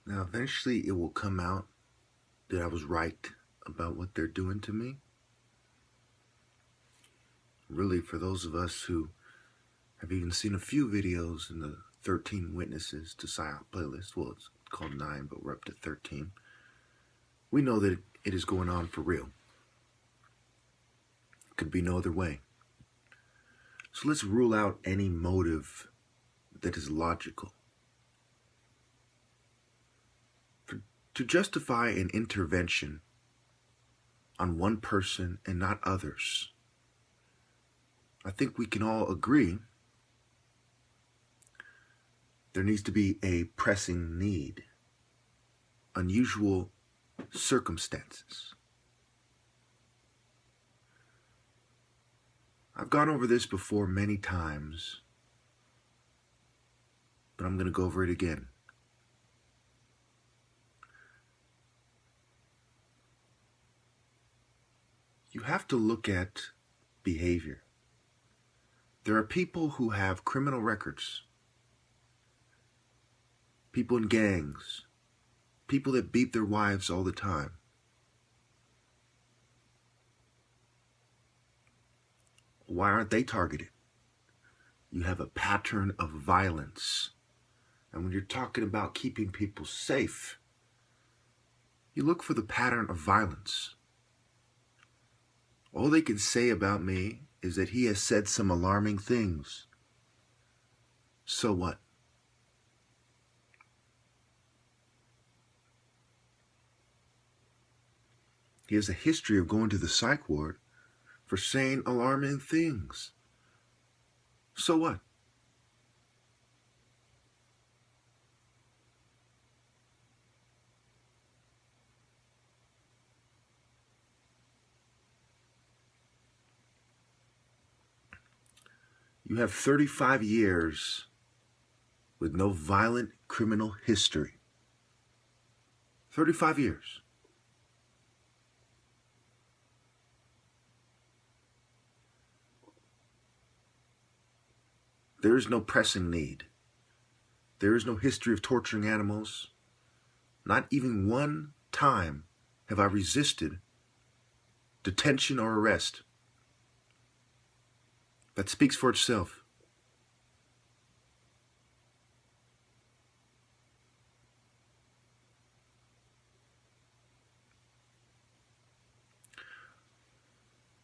Now, eventually it will come out that I was right about what they're doing to me. Really, for those of us who have even seen a few videos in the 13 Witnesses to PSYOP playlist, well, it's called 9, but we're up to 13, we know that it is going on for real. It could be no other way. So let's rule out any motive that is logical. To justify an intervention on one person and not others, I think we can all agree there needs to be a pressing need, unusual circumstances. I've gone over this before many times, but I'm going to go over it again. You have to look at behavior. There are people who have criminal records, people in gangs, people that beat their wives all the time. Why aren't they targeted? You have a pattern of violence. And when you're talking about keeping people safe, you look for the pattern of violence. All they can say about me is that he has said some alarming things. So what? He has a history of going to the psych ward for saying alarming things. So what? You have 35 years with no violent criminal history. 35 years. There is no pressing need. There is no history of torturing animals. Not even one time have I resisted detention or arrest. That speaks for itself.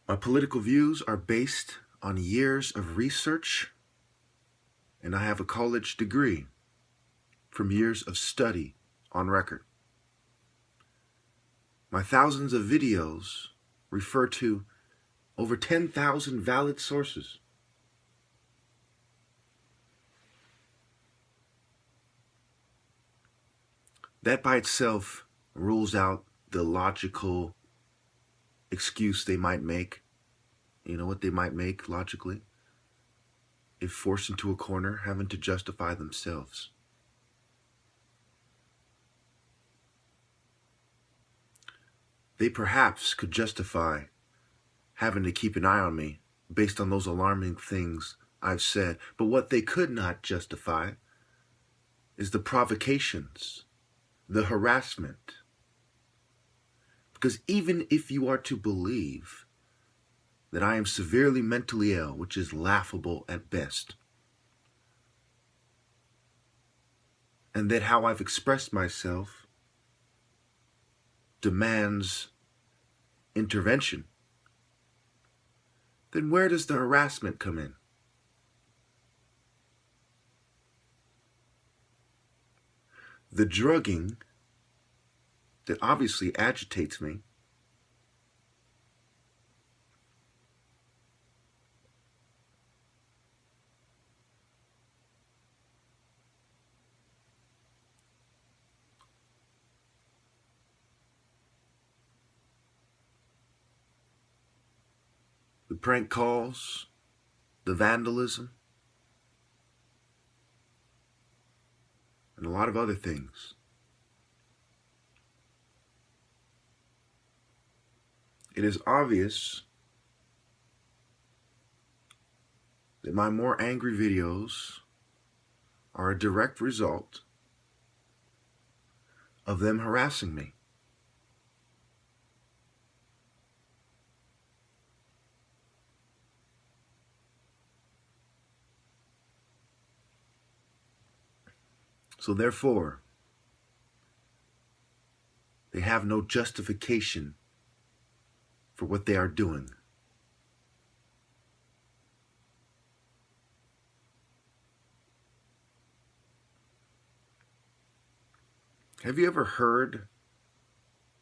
My political views are based on years of research, and I have a college degree from years of study on record. My thousands of videos refer to over 10,000 valid sources. That by itself rules out the logical excuse they might make. You know what they might make logically? If forced into a corner, having to justify themselves. They perhaps could justify having to keep an eye on me based on those alarming things I've said. But what they could not justify is the provocations, the harassment. Because even if you are to believe that I am severely mentally ill, which is laughable at best, and that how I've expressed myself demands intervention, then where does the harassment come in? The drugging that obviously agitates me the prank calls, the vandalism, and a lot of other things. It is obvious that my more angry videos are a direct result of them harassing me. So therefore, they have no justification for what they are doing. Have you ever heard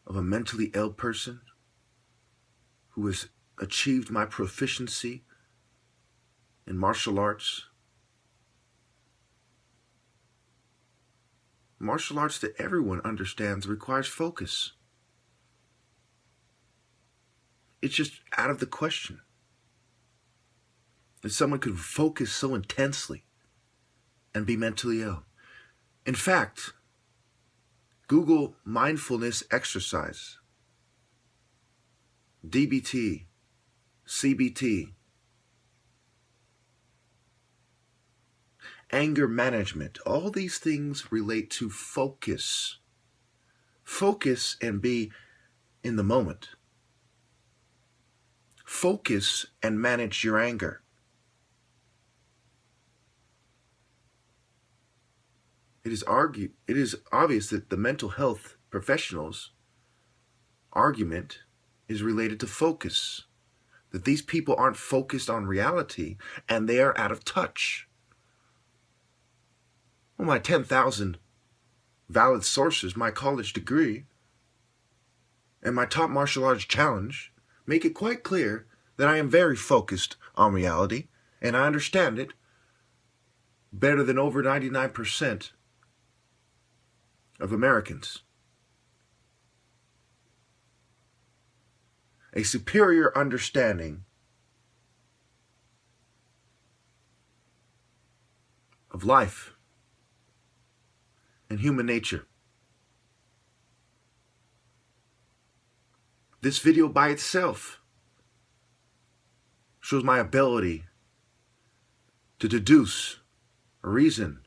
of a mentally ill person who has achieved my proficiency in martial arts? Martial arts that everyone understands requires focus. It's just out of the question that someone could focus so intensely and be mentally ill. In fact, Google mindfulness exercise, DBT, CBT, anger management. All these things relate to focus. Focus and be in the moment. Focus and manage your anger. It is obvious that the mental health professionals' argument is related to focus. That these people aren't focused on reality and they are out of touch. Well, my 10,000 valid sources, my college degree, and my top martial arts challenge make it quite clear that I am very focused on reality and I understand it better than over 99% of Americans. A superior understanding of life and human nature. This video by itself shows my ability to deduce, reason,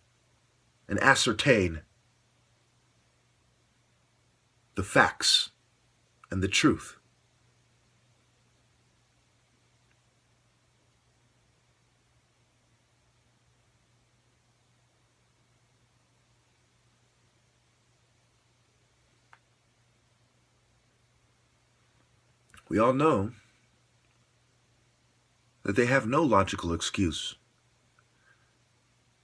and ascertain the facts and the truth. We all know that they have no logical excuse.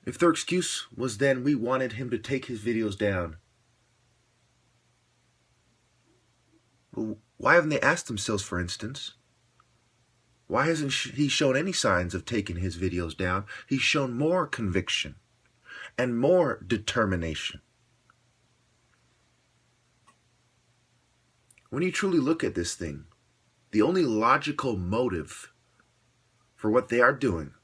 If their excuse was then we wanted him to take his videos down, well, why haven't they asked themselves, for instance, why hasn't he shown any signs of taking his videos down? He's shown more conviction and more determination. When you truly look at this thing, the only logical motive for what they are doing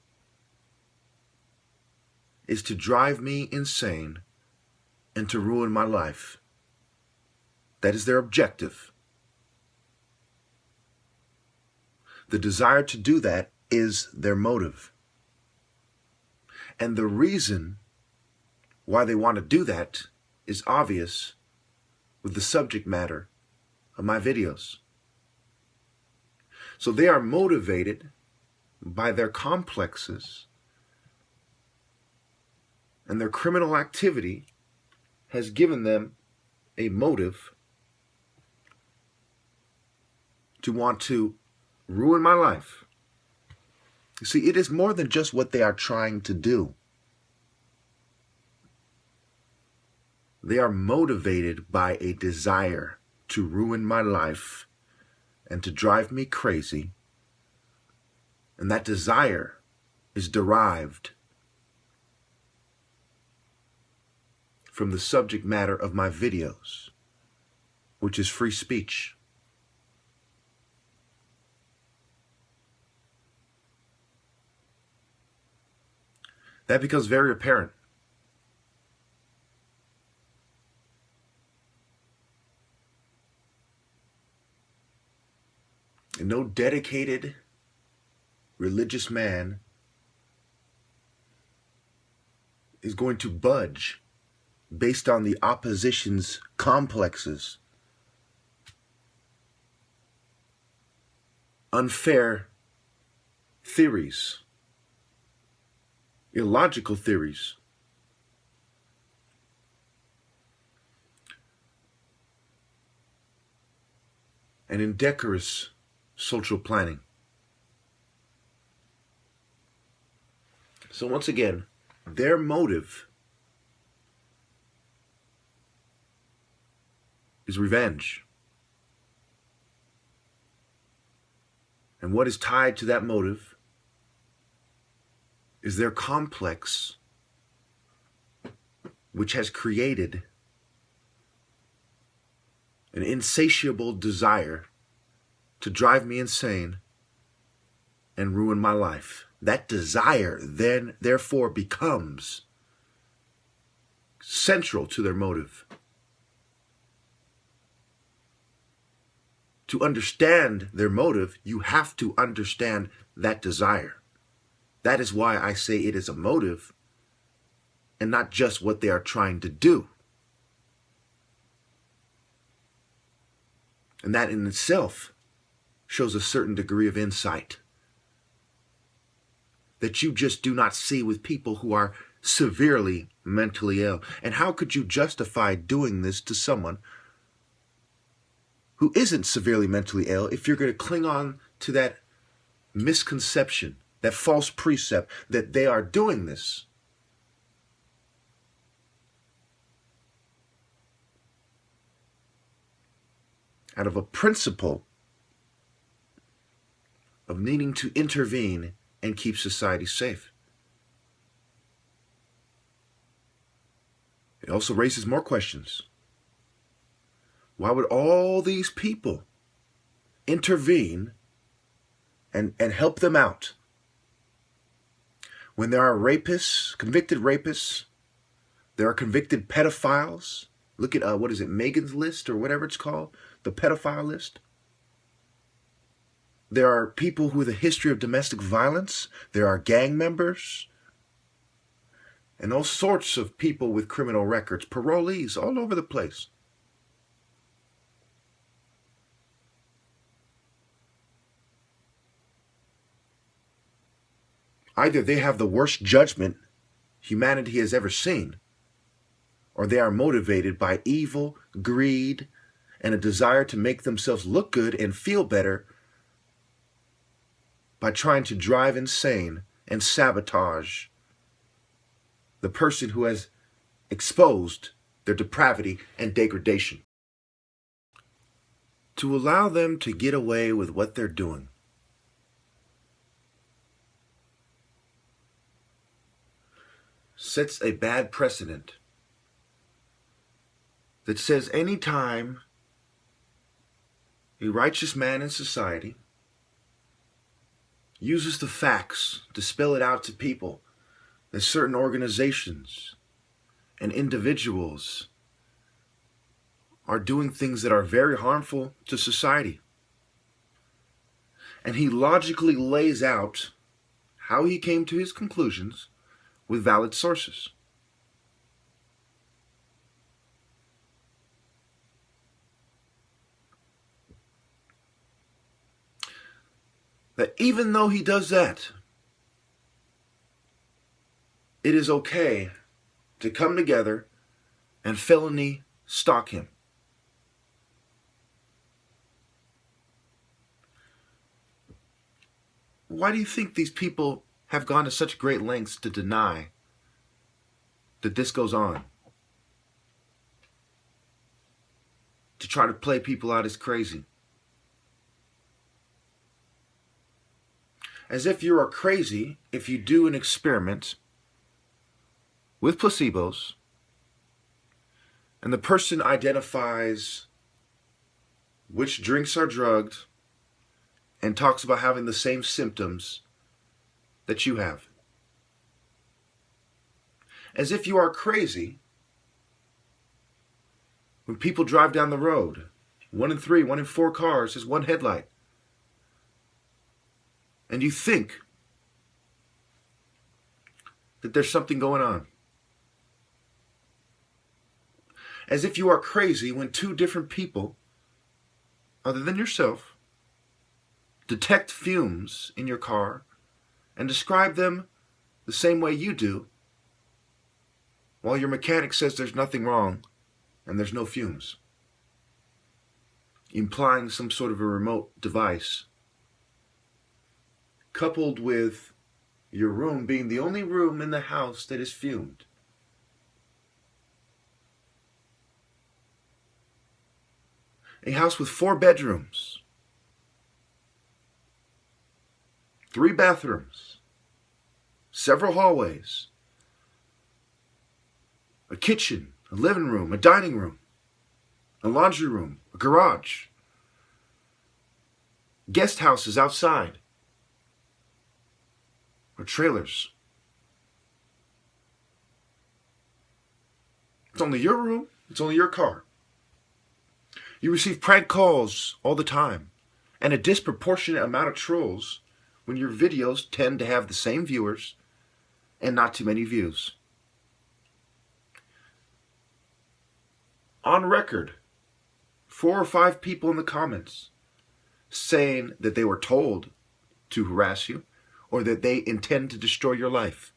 is to drive me insane and to ruin my life. That is their objective. The desire to do that is their motive. And the reason why they want to do that is obvious with the subject matter of my videos. So they are motivated by their complexes, and their criminal activity has given them a motive to want to ruin my life. You see, it is more than just what they are trying to do. They are motivated by a desire to ruin my life and to drive me crazy. And that desire is derived from the subject matter of my videos, which is free speech. That becomes very apparent. And no dedicated religious man is going to budge based on the opposition's complexes, unfair theories, illogical theories, and indecorous social planning. So once again, their motive is revenge. And what is tied to that motive is their complex, which has created an insatiable desire to drive me insane and ruin my life. That desire then, therefore, becomes central to their motive. To understand their motive, you have to understand that desire. That is why I say it is a motive and not just what they are trying to do. And that in itself shows a certain degree of insight that you just do not see with people who are severely mentally ill. And how could you justify doing this to someone who isn't severely mentally ill if you're going to cling on to that misconception, that false precept that they are doing this out of a principle of needing to intervene and keep society safe? It also raises more questions. Why would all these people intervene and help them out when there are rapists, convicted rapists, there are convicted pedophiles? Look at, what is it, Megan's List or whatever it's called, the pedophile list. There are people with a history of domestic violence. There are gang members. And all sorts of people with criminal records, parolees all over the place. Either they have the worst judgment humanity has ever seen, or they are motivated by evil, greed, and a desire to make themselves look good and feel better by trying to drive insane and sabotage the person who has exposed their depravity and degradation. To allow them to get away with what they're doing sets a bad precedent that says any time a righteous man in society uses the facts to spell it out to people that certain organizations and individuals are doing things that are very harmful to society, and he logically lays out how he came to his conclusions with valid sources. That even though he does that, it is okay to come together and felony stalk him. Why do you think these people have gone to such great lengths to deny that this goes on? To try to play people out as crazy. As if you are crazy if you do an experiment with placebos and the person identifies which drinks are drugged and talks about having the same symptoms that you have. As if you are crazy when people drive down the road, 1 in 3, 1 in 4 cars has one headlight. And you think that there's something going on. as if you are crazy when two different people, other than yourself, detect fumes in your car and describe them the same way you do, while your mechanic says there's nothing wrong and there's no fumes, implying some sort of a remote device, coupled with your room being the only room in the house that is fumed. A house with 4 bedrooms, 3 bathrooms, several hallways, a kitchen, a living room, a dining room, a laundry room, a garage, guest houses outside, or trailers. It's only your room, it's only your car. You receive prank calls all the time, and a disproportionate amount of trolls when your videos tend to have the same viewers and not too many views. On record, 4 or 5 people in the comments saying that they were told to harass you or that they intend to destroy your life.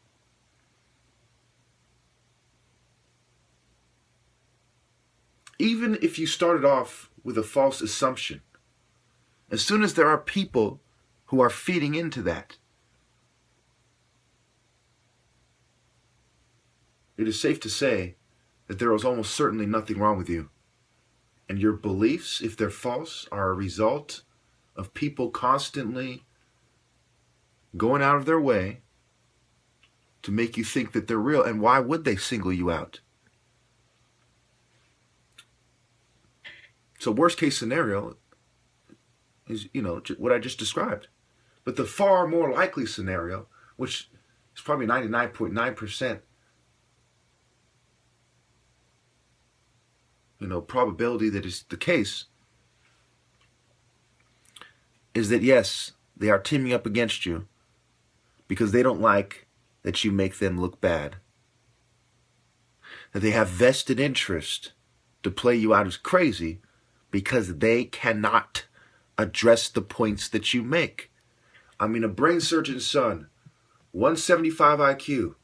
Even if you started off with a false assumption, as soon as there are people who are feeding into that, it is safe to say that there is almost certainly nothing wrong with you. And your beliefs, if they're false, are a result of people constantly going out of their way to make you think that they're real. And why would they single you out? So worst case scenario is, what I just described. But the far more likely scenario, which is probably 99.9%, probability that is the case, is that yes, they are teaming up against you because they don't like that you make them look bad. That they have vested interest to play you out as crazy because they cannot address the points that you make. I mean, a brain surgeon's son, 175 IQ,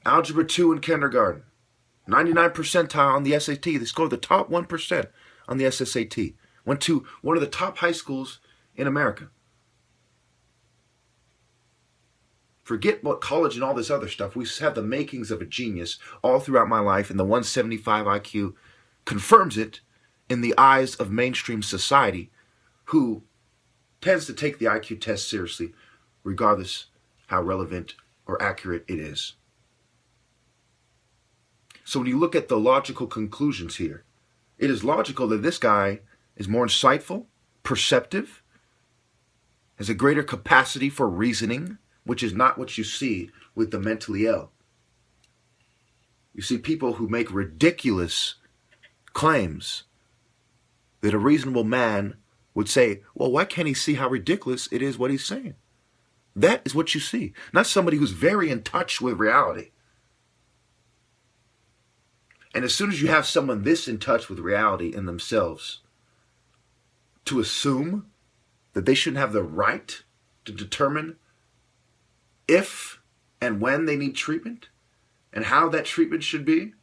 algebra 2 in kindergarten, 99 percentile on the SAT. They scored the top 1% on the SSAT. Went to one of the top high schools in America. Forget what college and all this other stuff. We have the makings of a genius all throughout my life, and the 175 IQ confirms it in the eyes of mainstream society, who tends to take the IQ test seriously, regardless how relevant or accurate it is. So when you look at the logical conclusions here, it is logical that this guy is more insightful, perceptive, has a greater capacity for reasoning, which is not what you see with the mentally ill. You see people who make ridiculous claims that a reasonable man would say, well, why can't he see how ridiculous it is what he's saying? That is what you see. Not somebody who's very in touch with reality. And as soon as you have someone this in touch with reality in themselves, to assume that they shouldn't have the right to determine if and when they need treatment and how that treatment should be,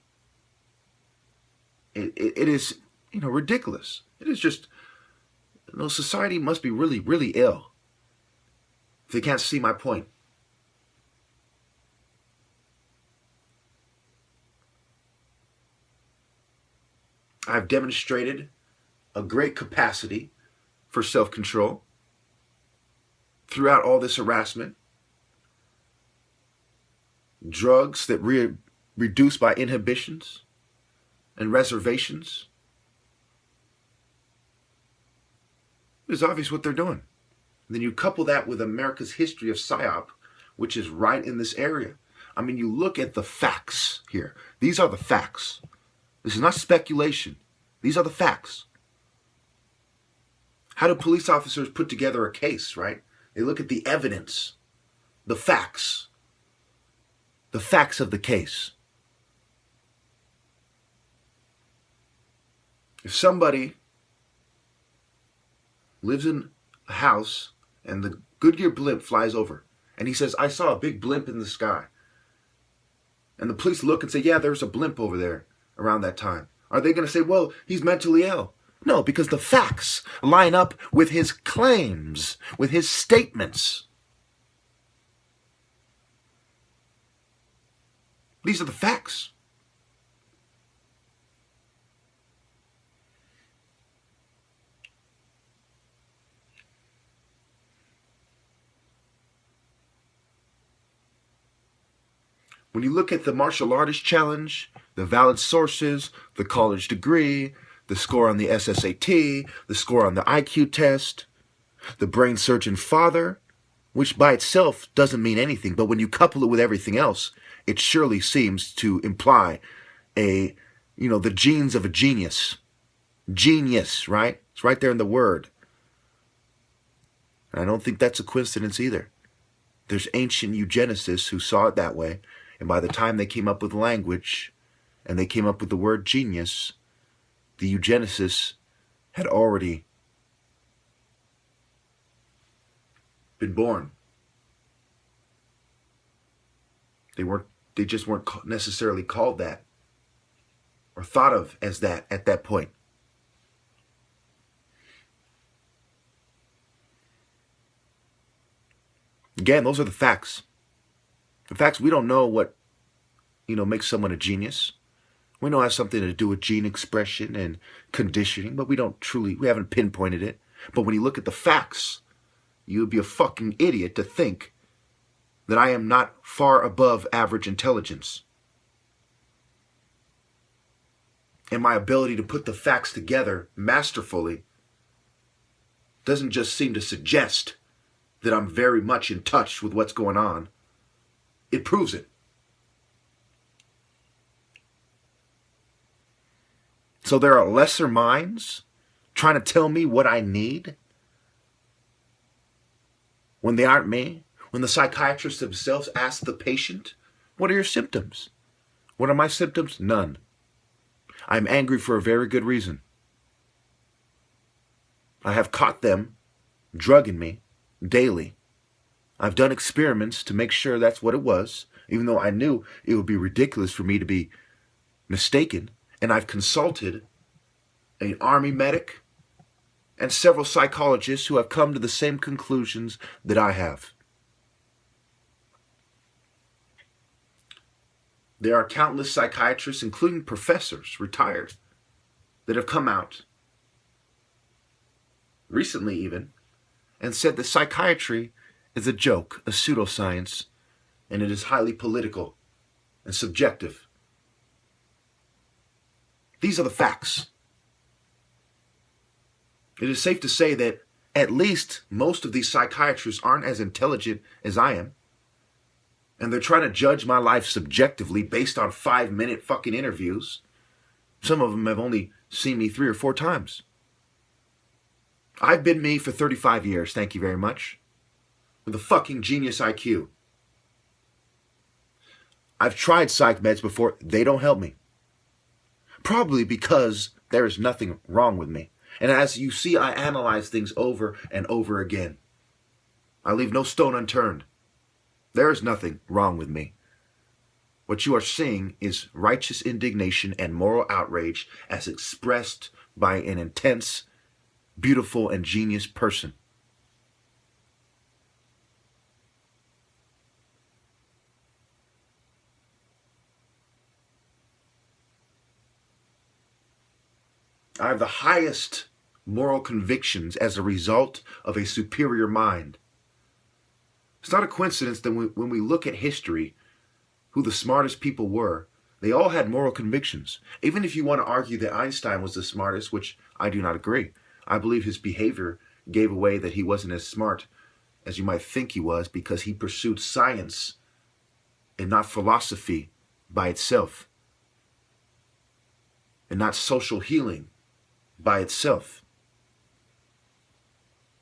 it is, ridiculous. It is just, society must be really, really ill if they can't see my point. I've demonstrated a great capacity for self-control throughout all this harassment. Drugs that reduce by inhibitions and reservations. It's obvious what they're doing. Then you couple that with America's history of PSYOP, which is right in this area. I mean, you look at the facts here. These are the facts. This is not speculation. These are the facts. How do police officers put together a case, right? They look at the evidence, the facts of the case. If somebody lives in a house and the Goodyear blimp flies over and he says, I saw a big blimp in the sky, and the police look and say, yeah, there's a blimp over there around that time, are they going to say, well, he's mentally ill? No, because the facts line up with his claims, with his statements. These are the facts. When you look at the martial artist challenge, the valid sources, the college degree, the score on the SSAT, the score on the IQ test, the brain surgeon father, which by itself doesn't mean anything, but when you couple it with everything else, it surely seems to imply the genes of a genius. Genius, right? It's right there in the word. And I don't think that's a coincidence either. There's ancient eugenicists who saw it that way, and by the time they came up with language and they came up with the word genius, the eugenicists had already been born. They just weren't necessarily called that or thought of as that at that point. Again, those are the facts. The facts, we don't know what, makes someone a genius. We know it has something to do with gene expression and conditioning, but we haven't pinpointed it. But when you look at the facts, you would be a fucking idiot to think that I am not far above average intelligence. And my ability to put the facts together masterfully doesn't just seem to suggest that I'm very much in touch with what's going on. It proves it. So there are lesser minds trying to tell me what I need when they aren't me. When the psychiatrists themselves ask the patient, what are your symptoms? What are my symptoms? None. I'm angry for a very good reason. I have caught them drugging me daily. I've done experiments to make sure that's what it was, even though I knew it would be ridiculous for me to be mistaken. And I've consulted an army medic and several psychologists who have come to the same conclusions that I have. There are countless psychiatrists, including professors, retired, that have come out, recently even, and said that psychiatry is a joke, a pseudoscience, and it is highly political and subjective. These are the facts. It is safe to say that at least most of these psychiatrists aren't as intelligent as I am. And they're trying to judge my life subjectively based on 5-minute fucking interviews. Some of them have only seen me 3 or 4 times. I've been me for 35 years, thank you very much. With a fucking genius IQ. I've tried psych meds before, they don't help me. Probably because there is nothing wrong with me. And as you see, I analyze things over and over again. I leave no stone unturned. There is nothing wrong with me. What you are seeing is righteous indignation and moral outrage as expressed by an intense, beautiful, and genius person. I have the highest moral convictions as a result of a superior mind. It's not a coincidence that when we look at history, who the smartest people were, they all had moral convictions. Even if you want to argue that Einstein was the smartest, which I do not agree. I believe his behavior gave away that he wasn't as smart as you might think he was because he pursued science and not philosophy by itself, and not social healing by itself.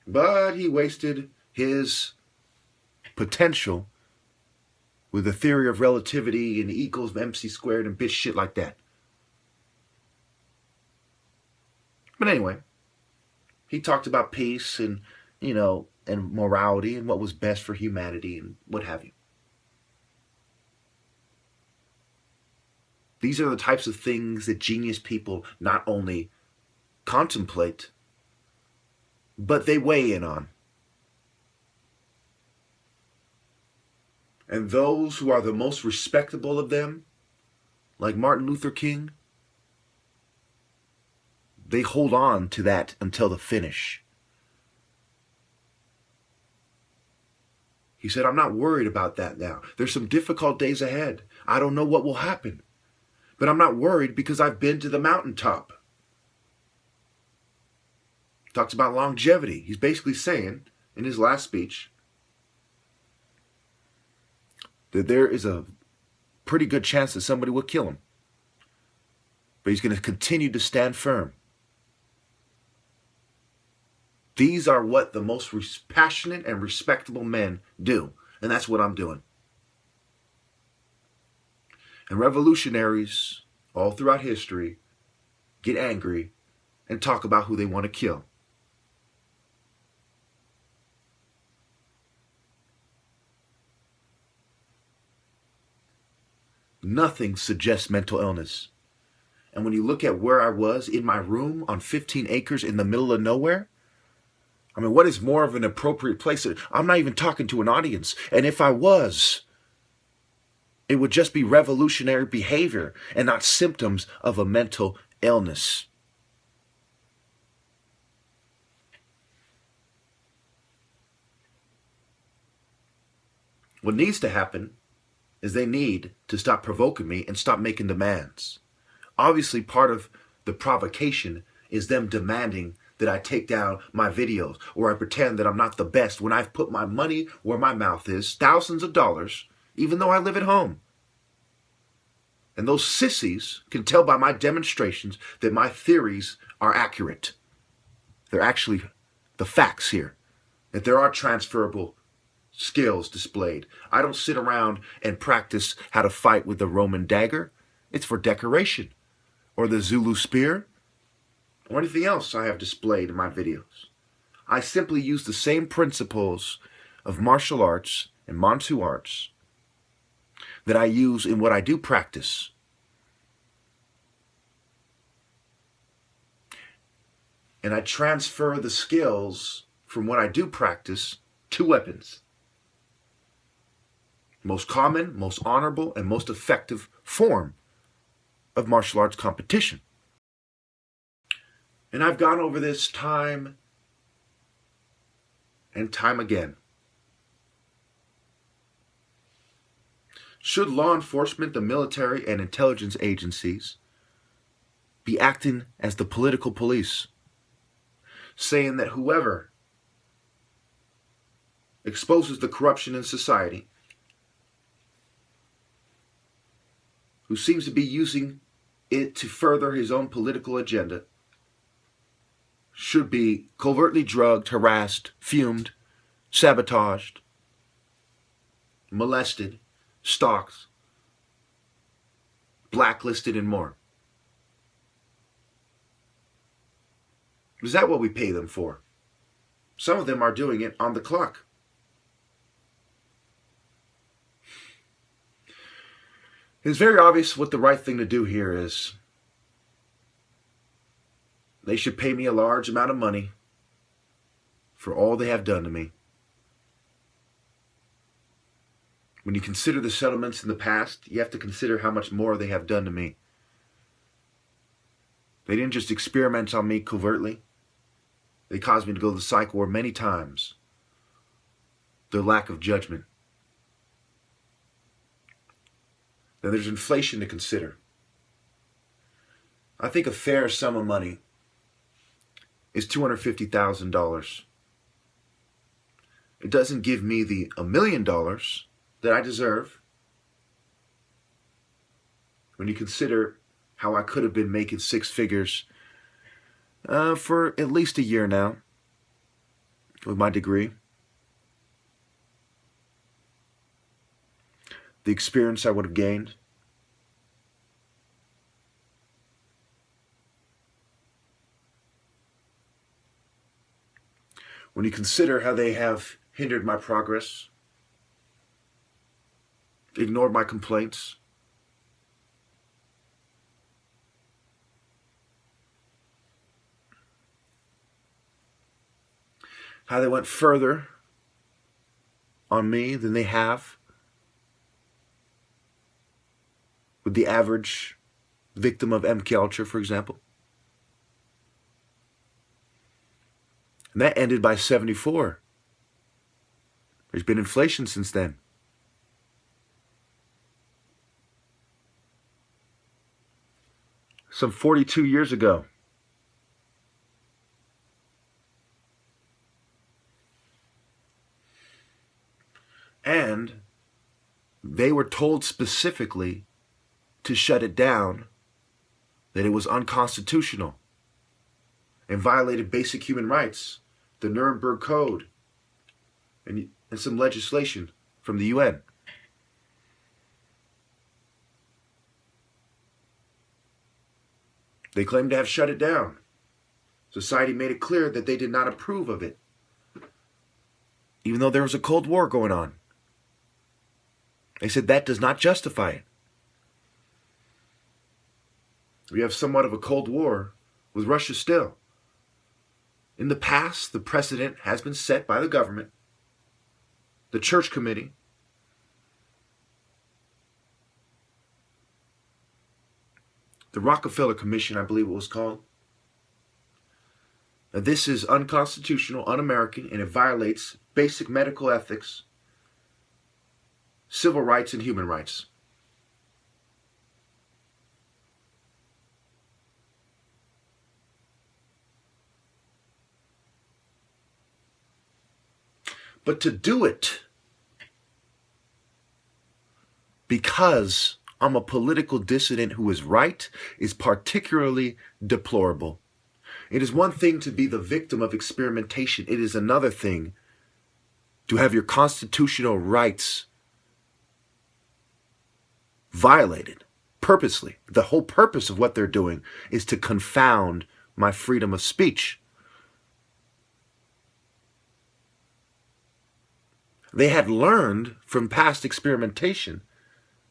But he wasted his potential with the theory of relativity and E equals MC squared and bitch shit like that. But anyway, he talked about peace and, and morality and what was best for humanity and what have you. These are the types of things that genius people not only contemplate, but they weigh in on. And those who are the most respectable of them, like Martin Luther King, they hold on to that until the finish. He said, I'm not worried about that now. There's some difficult days ahead. I don't know what will happen. But I'm not worried because I've been to the mountaintop. Talks about longevity. He's basically saying in his last speech that there is a pretty good chance that somebody will kill him. But he's going to continue to stand firm. These are what the most passionate and respectable men do. And that's what I'm doing. And revolutionaries all throughout history get angry and talk about who they want to kill. Nothing suggests mental illness. And when you look at where I was in my room on 15 acres in the middle of nowhere, I mean, what is more of an appropriate place? I'm not even talking to an audience. And if I was, it would just be revolutionary behavior and not symptoms of a mental illness. What needs to happen is they need to stop provoking me and stop making demands. Obviously, part of the provocation is them demanding that I take down my videos or I pretend that I'm not the best when I've put my money where my mouth is, thousands of dollars, even though I live at home. And those sissies can tell by my demonstrations that my theories are accurate. They're actually the facts here, that there are transferable skills displayed. I don't sit around and practice how to fight with the Roman dagger. It's for decoration, or the Zulu spear, or anything else I have displayed in my videos. I simply use the same principles of martial arts and Manchu arts that I use in what I do practice. And I transfer the skills from what I do practice to weapons. Most common, most honorable, and most effective form of martial arts competition. And I've gone over this time and time again. Should law enforcement, the military, and intelligence agencies be acting as the political police, saying that whoever exposes the corruption in society, who seems to be using it to further his own political agenda, should be covertly drugged, harassed, fumed, sabotaged, molested, stalked, blacklisted, and more? Is that what we pay them for? Some of them are doing it on the clock. It's very obvious what the right thing to do here is. They should pay me a large amount of money for all they have done to me. When you consider the settlements in the past, you have to consider how much more they have done to me. They didn't just experiment on me covertly. They caused me to go to the psych ward many times. Their lack of judgment. Then there's inflation to consider. I think a fair sum of money is $250,000. It doesn't give me the $1 million that I deserve. When you consider how I could have been making six figures for at least a year now with my degree. The experience I would have gained. When you consider how they have hindered my progress, ignored my complaints, how they went further on me than they have with the average victim of MK Ultra, for example. And that ended by 74. There's been inflation since then. Some 42 years ago. And they were told specifically to shut it down, that it was unconstitutional and violated basic human rights, the Nuremberg Code, and some legislation from the UN. They claimed to have shut it down. Society made it clear that they did not approve of it, even though there was a Cold War going on. They said that does not justify it. We have somewhat of a Cold War with Russia still. In the past, the precedent has been set by the government, the Church Committee, the Rockefeller Commission, I believe it was called. Now, this is unconstitutional, un-American, and it violates basic medical ethics, civil rights, and human rights. But to do it because I'm a political dissident who is right is particularly deplorable. It is one thing to be the victim of experimentation. It is another thing to have your constitutional rights violated purposely. The whole purpose of what they're doing is to confound my freedom of speech. They had learned from past experimentation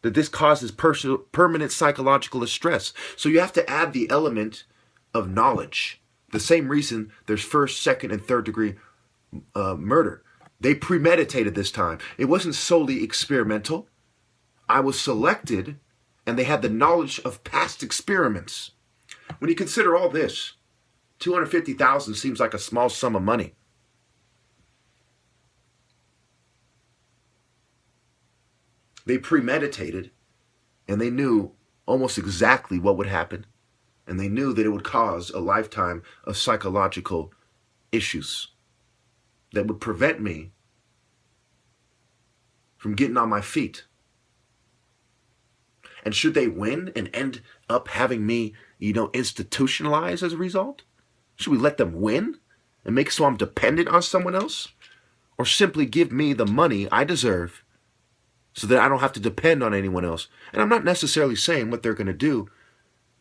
that this causes permanent psychological distress. So you have to add the element of knowledge. The same reason there's first, second, and third degree murder. They premeditated this time. It wasn't solely experimental. I was selected, and they had the knowledge of past experiments. When you consider all this, $250,000 seems like a small sum of money. They premeditated, and they knew almost exactly what would happen, and they knew that it would cause a lifetime of psychological issues that would prevent me from getting on my feet. And should they win and end up having me, institutionalized as a result? Should we let them win and make so I'm dependent on someone else? Or simply give me the money I deserve so that I don't have to depend on anyone else? And I'm not necessarily saying what they're going to do,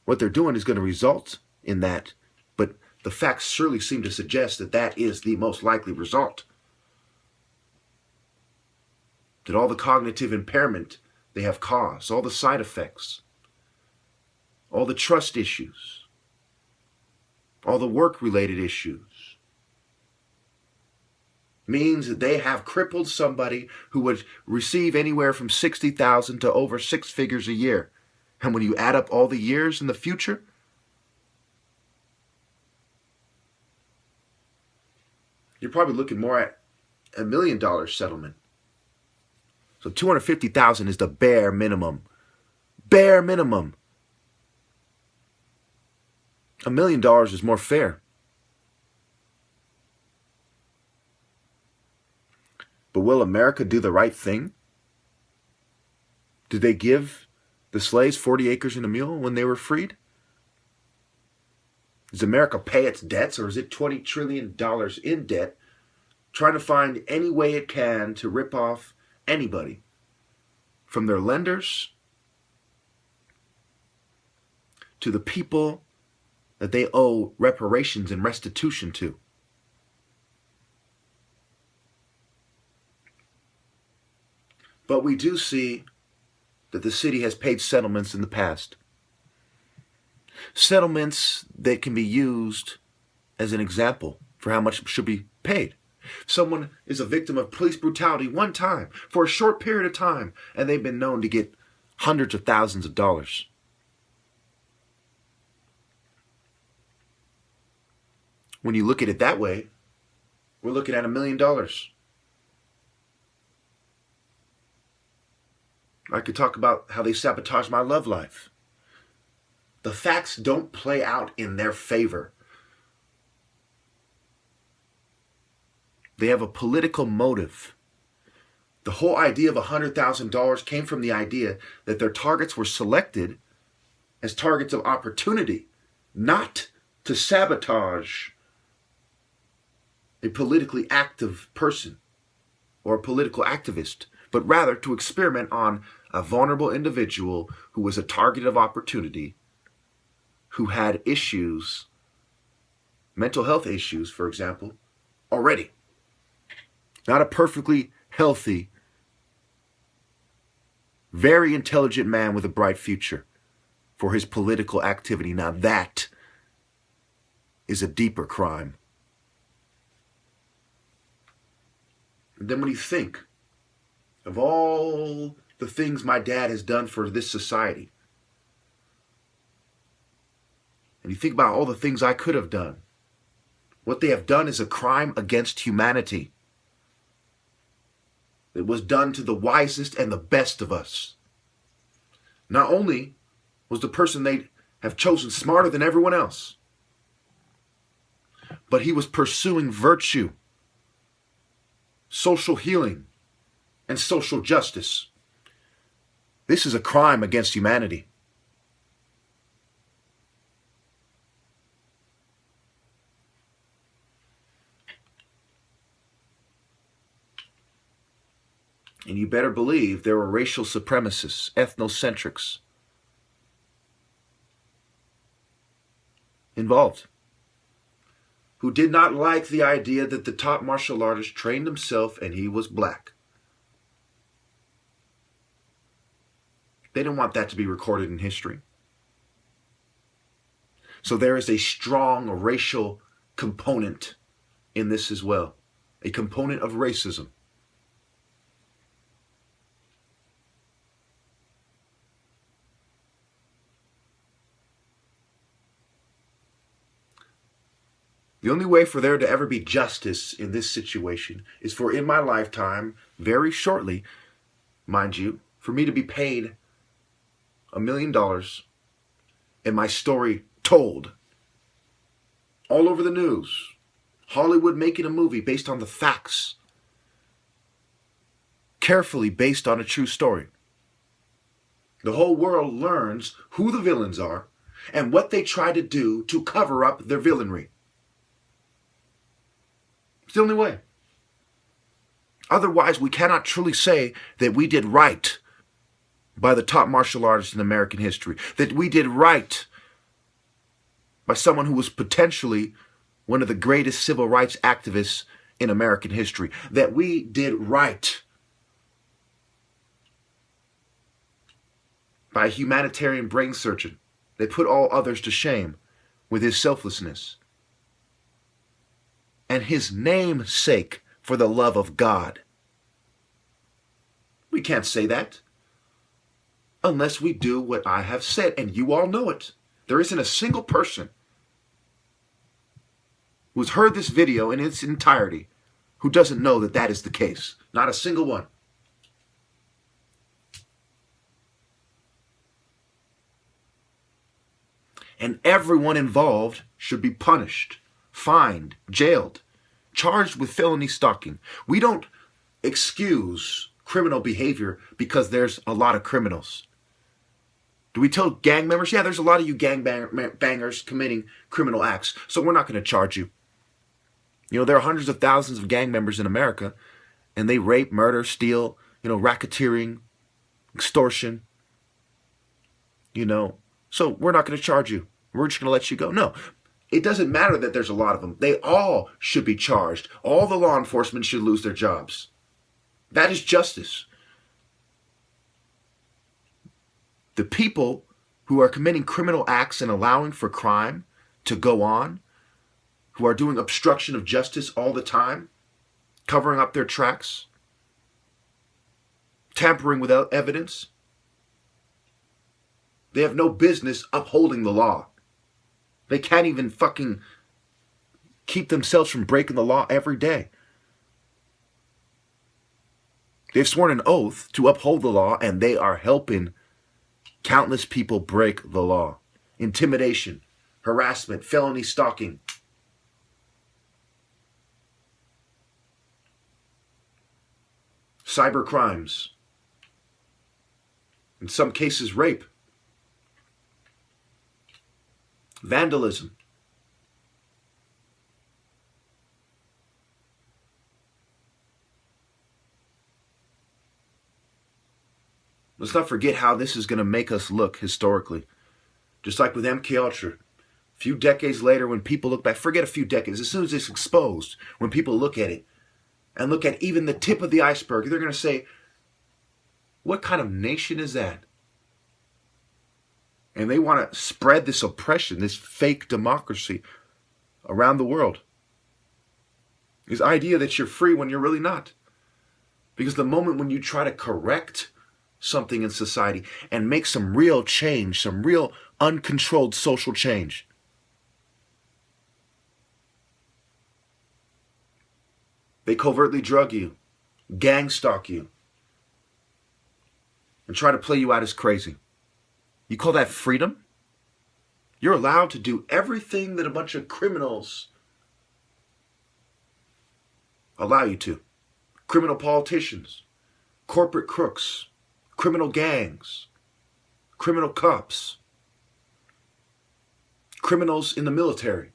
what they're doing is going to result in that, but the facts surely seem to suggest that that is the most likely result. That all the cognitive impairment they have caused, all the side effects, all the trust issues, all the work-related issues, means that they have crippled somebody who would receive anywhere from $60,000 to over six figures a year. And when you add up all the years in the future, you're probably looking more at $1 million settlement. So $250,000 is the bare minimum. Bare minimum. $1 million is more fair. But will America do the right thing? Did they give the slaves 40 acres and a mule when they were freed? Does America pay its debts, or is it $20 trillion in debt, trying to find any way it can to rip off anybody, from their lenders to the people that they owe reparations and restitution to? But we do see that the city has paid settlements in the past. Settlements that can be used as an example for how much should be paid. Someone is a victim of police brutality one time for a short period of time, and they've been known to get hundreds of thousands of dollars. When you look at it that way, we're looking at $1 million. I could talk about how they sabotage my love life. The facts don't play out in their favor. They have a political motive. The whole idea of $100,000 came from the idea that their targets were selected as targets of opportunity, not to sabotage a politically active person or a political activist, but rather to experiment on a vulnerable individual who was a target of opportunity, who had issues, mental health issues, for example, already. Not a perfectly healthy, very intelligent man with a bright future for his political activity. Now that is a deeper crime. And then when you think of all the things my dad has done for this society, and you think about all the things I could have done, what they have done is a crime against humanity. It was done to the wisest and the best of us. Not only was the person they have chosen smarter than everyone else, but he was pursuing virtue, social healing, and social justice. This is a crime against humanity. And you better believe there were racial supremacists, ethnocentrics involved, who did not like the idea that the top martial artist trained himself and he was black. They didn't want that to be recorded in history. So there is a strong racial component in this as well, a component of racism. The only way for there to ever be justice in this situation is for, in my lifetime, very shortly, mind you, for me to be paid $1 million and my story told all over the news. Hollywood making a movie based on the facts, carefully based on a true story. The whole world learns who the villains are and what they try to do to cover up their villainy. It's the only way. Otherwise, we cannot truly say that we did right by the top martial artist in American history, that we did right by someone who was potentially one of the greatest civil rights activists in American history, that we did right by a humanitarian brain surgeon that put all others to shame with his selflessness and his namesake for the love of God. We can't say that unless we do what I have said, and you all know it. There isn't a single person who's heard this video in its entirety who doesn't know that that is the case. Not a single one. And everyone involved should be punished, fined, jailed, charged with felony stalking. We don't excuse criminal behavior because there's a lot of criminals. Do we tell gang members, yeah, there's a lot of you gang bangers committing criminal acts, so we're not going to charge you. You know, there are hundreds of thousands of gang members in America, and they rape, murder, steal, racketeering, extortion, so we're not going to charge you. We're just going to let you go. No, it doesn't matter that there's a lot of them. They all should be charged. All the law enforcement should lose their jobs. That is justice. The people who are committing criminal acts and allowing for crime to go on, who are doing obstruction of justice all the time, covering up their tracks, tampering with evidence, they have no business upholding the law. They can't even fucking keep themselves from breaking the law every day. They've sworn an oath to uphold the law, and they are helping countless people break the law. Intimidation, harassment, felony stalking. Cyber crimes. In some cases, rape. Vandalism. Let's not forget how this is going to make us look historically. Just like with MK Ultra. A few decades later, when people look back, forget a few decades, as soon as it's exposed, when people look at it, and look at even the tip of the iceberg, they're going to say, what kind of nation is that? And they want to spread this oppression, this fake democracy around the world. This idea that you're free when you're really not. Because the moment when you try to correct something in society and make some real change, some real uncontrolled social change, they covertly drug you, gang stalk you, and try to play you out as crazy. You call that freedom? You're allowed to do everything that a bunch of criminals allow you to. Criminal politicians, corporate crooks, criminal gangs, criminal cops, criminals in the military.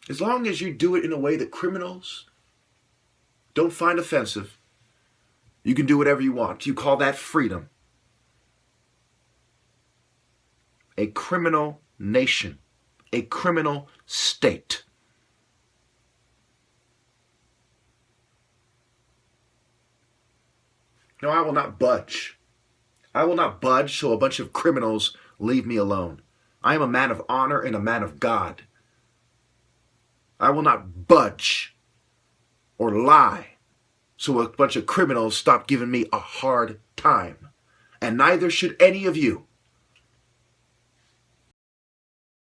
As long as you do it in a way that criminals don't find offensive, you can do whatever you want. You call that freedom. A criminal nation, a criminal state. No, I will not budge. I will not budge so a bunch of criminals leave me alone. I am a man of honor and a man of God. I will not budge or lie so a bunch of criminals stop giving me a hard time. And neither should any of you.